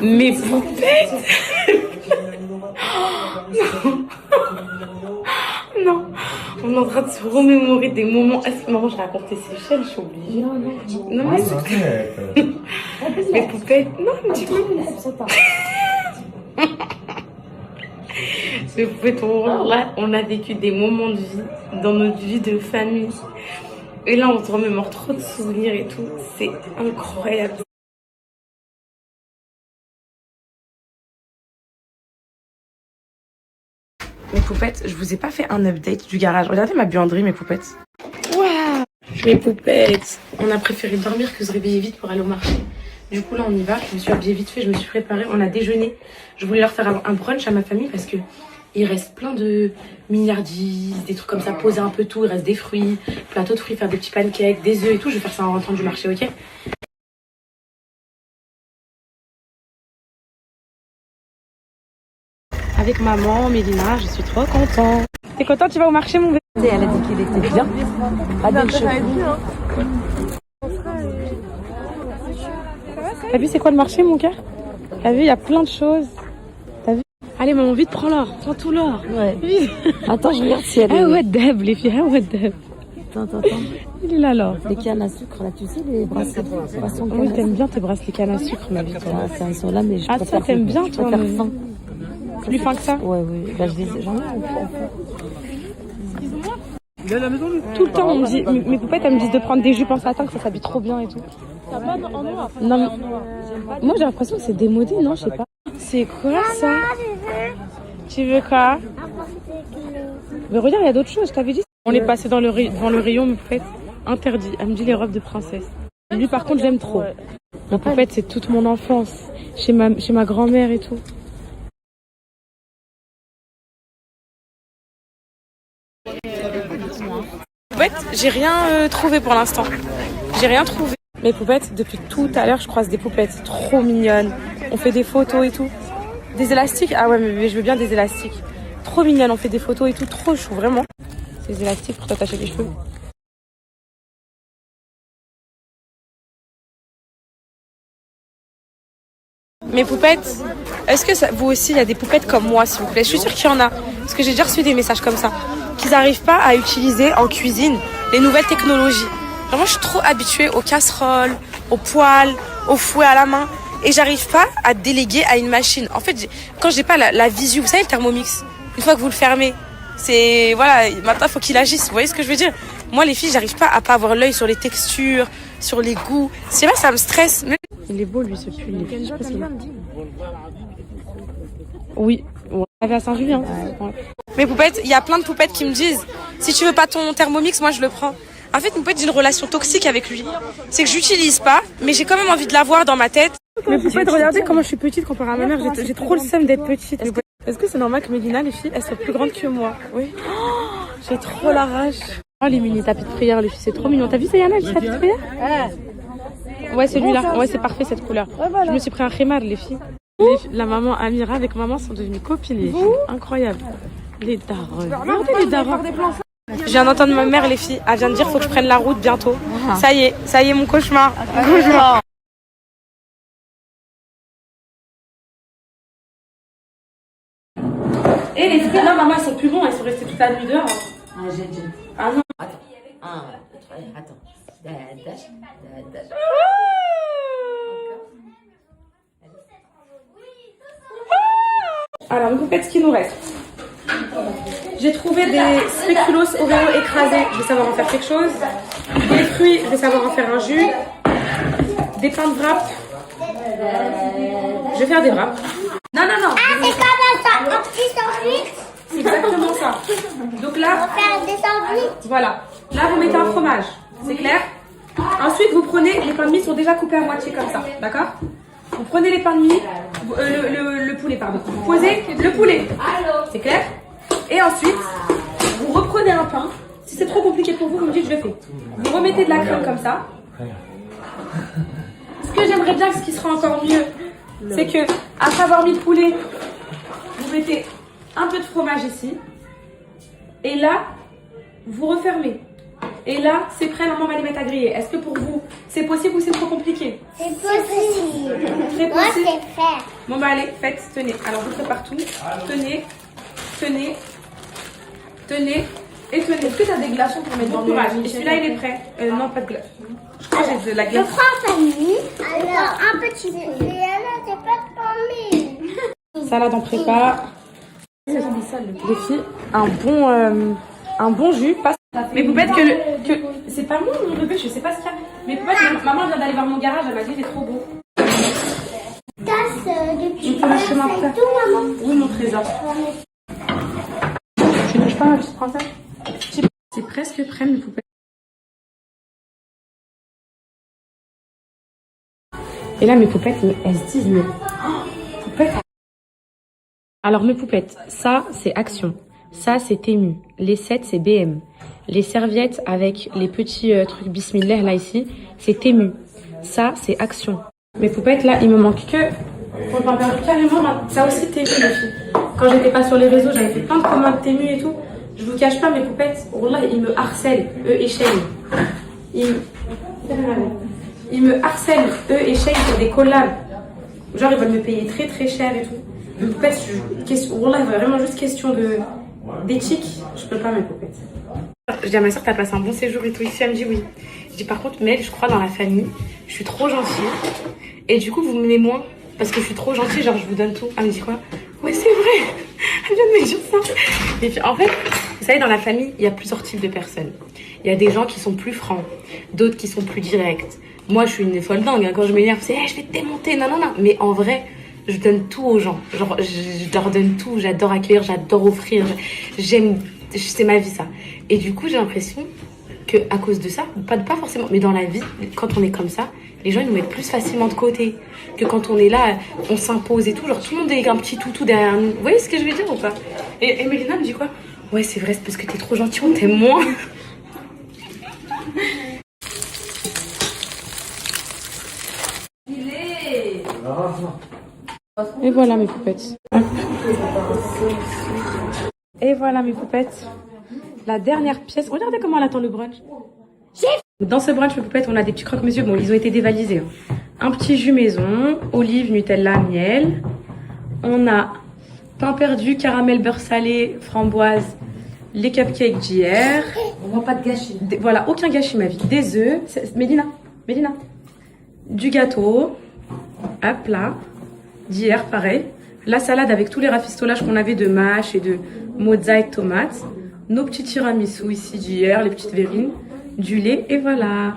Mes poupettes. Non. On est en train de se remémorer des moments. Est-ce que maman, je racontais Seychelles, je suis obligée. Non, mais c'est... Mes poupettes. Non, un petit peu. Mes poupettes, là, on a vécu des moments de vie dans notre vie de famille. Et là, on se remémore trop de souvenirs et tout. C'est incroyable. Mes poupettes, je vous ai pas fait un update du garage. Regardez ma buanderie, mes poupettes. Waouh, mes poupettes. On a préféré dormir que se réveiller vite pour aller au marché. Du coup, là, on y va. Je me suis habillée vite fait, je me suis préparée. On a déjeuné. Je voulais leur faire un brunch à ma famille parce que il reste plein de milliardises, des trucs comme ça, poser un peu tout. Il reste des fruits, plateau de fruits, faire des petits pancakes, des œufs et tout. Je vais faire ça en rentrant du marché, ok? Avec maman, Mélina, je suis trop contente. T'es content, tu vas au marché, mon bébé? Elle a dit qu'il était bien. T'as vu c'est quoi le marché, mon cœur? T'as vu, il y a plein de choses. T'as vu? Allez, maman, vite, prends l'or. Prends tout l'or. Ouais. Vite. Attends, je regarde si elle est... Ah ouais, Deb, les filles, ah ouais, Deb. Attends. Il est là, l'or. Les cannes à sucre, là, tu sais, les bracelets. Oui, t'aimes bien tes bracelets canne à sucre, ma vie, toi. Ils sont là, mais je Ah, ça, t'aimes bien, toi, faire mais... fin. Plus fin que ça? Ouais. Bah, j'en ai un peu. Il est à la maison, lui. Tout le temps, on me dit, mes poupettes, elles me disent de prendre des jupes en satin, que ça s'habille trop bien et tout. T'as pas en noir? Non, mais... Moi, j'ai l'impression que c'est démodé, non? Je sais pas. C'est quoi, ça? Tu veux quoi? Mais regarde, il y a d'autres choses, je t'avais dit. On est passé devant le rayon, mes poupettes. Interdit. Elle me dit les robes de princesse. Lui, par contre, j'aime trop. En fait, c'est toute mon enfance. Chez ma grand-mère et tout. Poupette, j'ai rien trouvé pour l'instant. J'ai rien trouvé. Mes poupettes, depuis tout à l'heure, je croise des poupettes trop mignonnes. On fait des photos et tout. Des élastiques? Ah ouais, mais je veux bien des élastiques. Trop mignonnes, on fait des photos et tout. Trop chou, vraiment. C'est des élastiques pour t'attacher les cheveux. Mes poupettes, est-ce que ça, vous aussi, il y a des poupettes comme moi, s'il vous plaît? Je suis sûre qu'il y en a. Parce que j'ai déjà reçu des messages comme ça. Qu'ils n'arrivent pas à utiliser en cuisine les nouvelles technologies. Alors moi, je suis trop habituée aux casseroles, aux poêles, au fouet à la main. Et j'arrive pas à déléguer à une machine. En fait, quand j'ai pas la visu, vous savez, le Thermomix, une fois que vous le fermez, c'est, voilà, maintenant, il faut qu'il agisse. Vous voyez ce que je veux dire? Moi, les filles, j'arrive pas à pas avoir l'œil sur les textures, sur les goûts. C'est vrai, ça me stresse. Il est beau, lui, ce pull. Je sais pas si... Oui, on avait à Saint-Julien. Ouais. Mes poupettes, il y a plein de poupettes qui me disent si tu veux pas ton Thermomix, moi je le prends. En fait, mes poupettes, j'ai une relation toxique avec lui. C'est que j'utilise pas, mais j'ai quand même envie de l'avoir dans ma tête. Mes poupettes, regardez comment je suis petite comparée à ma mère. J'ai trop le seum d'être petite. Est-ce que c'est normal que Mélina, les filles, elles soient plus grandes que moi? Oui. Oh, j'ai trop la rage. Oh, les mini tapis de prière, les filles, c'est trop mignon. T'as vu, Sayana, le tapis de prière? Ouais, celui-là. Ouais, c'est parfait cette couleur. Je me suis pris un khimar, les filles. La maman Amira avec maman sont devenues copines, les filles. Incroyable. Les darons. Regardez les darons. Je viens d'entendre ma mère, les filles. Elle vient de dire faut que je prenne la route bientôt. Ça y est, mon cauchemar. Et les fruits, là, maman, ils sont plus bons. Ils sont restés toute la nuit dehors. Ah non. Attends. Alors, une poupette, ce qu'il nous reste. J'ai trouvé des spéculoos Oreo écrasés. Je vais savoir en faire quelque chose. Des fruits, je vais savoir en faire un jus. Des pains de wrap. Je vais faire des wraps. Non. Ah, c'est comme ça, un petit sandwich. C'est exactement ça. Donc là, On va faire des sandwichs. voilà. Là, vous mettez un fromage. C'est clair? Ensuite, vous prenez, les pains de mie sont déjà coupés à moitié comme ça. D'accord? Vous prenez les pains de mie, le poulet, pardon. Vous posez le poulet. C'est clair? Et ensuite, vous reprenez un pain. Si c'est trop compliqué pour vous, vous me dites je le fais. Vous remettez de la crème comme ça. Ce que j'aimerais bien, ce qui sera encore mieux, c'est que après avoir mis le poulet, vous mettez un peu de fromage ici. Et là, vous refermez. Et là, c'est prêt, maman va les mettre à griller. Est-ce que pour vous, c'est possible ou c'est trop compliqué? C'est possible. Très Moi, possible. c'est faire. Bon bah allez, faites, tenez. Alors vous faites partout. Tenez, tenez, tenez et tenez. Est-ce que t'as des glaçons pour mettre dans le courage? Et celui-là, il est prêt. Non, pas de glace. Je crois que j'ai de la Je glace. prends famille. Alors, un petit peu. Et alors, c'est pas de famille. Salade en prépa. Les filles, un bon jus. Mais Poupette, que c'est pas moi mon bébé, je sais pas ce qu'il y a. Mais Poupette, maman vient d'aller voir mon garage, elle m'a dit il est trop beau. Casse depuis Il faut le chemin c'est faire. tout, maman. Oui mon trésor. Tu touches pas ma petite princesse? C'est presque prêt mes poupées. Et là mes poupettes, elles se disent mais poupette. Alors mes poupettes, ça c'est Action, ça c'est Temu, les 7 c'est BM, les serviettes avec les petits trucs Bismillah là ici, c'est Temu, ça c'est Action. Mes poupettes là, il me manque que pour le pain perdu carrément, ça aussi Temu les filles. Quand j'étais pas sur les réseaux, j'avais fait plein de commandes Temu et tout. Je vous cache pas mes poupettes, wallah, ils me harcèlent, eux et Shane. Ils me harcèlent, eux et Shane, pour des collabs. Genre ils veulent me payer très très cher et tout. Mes poupettes, wallah, vraiment juste question d'éthique, je peux pas mes poupettes. Je dis à ma soeur, t'as passé un bon séjour et tout ici, elle me dit oui. Je dis par contre, mais je crois dans la famille, je suis trop gentille. Et du coup, vous m'aimez moins parce que je suis trop gentille, genre je vous donne tout. Elle me dit quoi? Ouais, c'est vrai. Elle vient de me dire ça. Et puis en fait, vous savez, dans la famille, il y a plusieurs types de personnes. Il y a des gens qui sont plus francs, d'autres qui sont plus directs. Moi, je suis une folle dingue. Hein. Quand je m'énerve, c'est hey, je vais te démonter. Non, non, non. Mais en vrai, je donne tout aux gens. Genre, je leur donne tout. J'adore accueillir, j'adore offrir. J'aime, c'est ma vie ça. Et du coup, j'ai l'impression que à cause de ça, pas forcément, mais dans la vie, quand on est comme ça, les gens ils nous mettent plus facilement de côté que quand on est là, on s'impose et tout. Genre tout le monde est un petit toutou derrière nous. Vous voyez ce que je veux dire ou pas? Et Mélina me dit quoi? Ouais, c'est vrai, c'est parce que t'es trop gentil, on t'aime moins. Et voilà mes poupettes. Et voilà mes poupettes. La dernière pièce. Regardez comment elle attend le brunch. Dans ce brunch, mes poupettes, on a des petits croque-monsieur. Bon, ils ont été dévalisés. Hein. Un petit jus maison, olive, Nutella, miel. On a pain perdu, caramel, beurre salé, framboise, les cupcakes d'hier. On voit pas de gâchis. Voilà, aucun gâchis ma vie. Des œufs. Mélina. Du gâteau. Hop là. D'hier, pareil. La salade avec tous les rafistolages qu'on avait de mâche et de mozza et tomates. Nos petits tiramisu ici d'hier, les petites verrines. Du lait et voilà.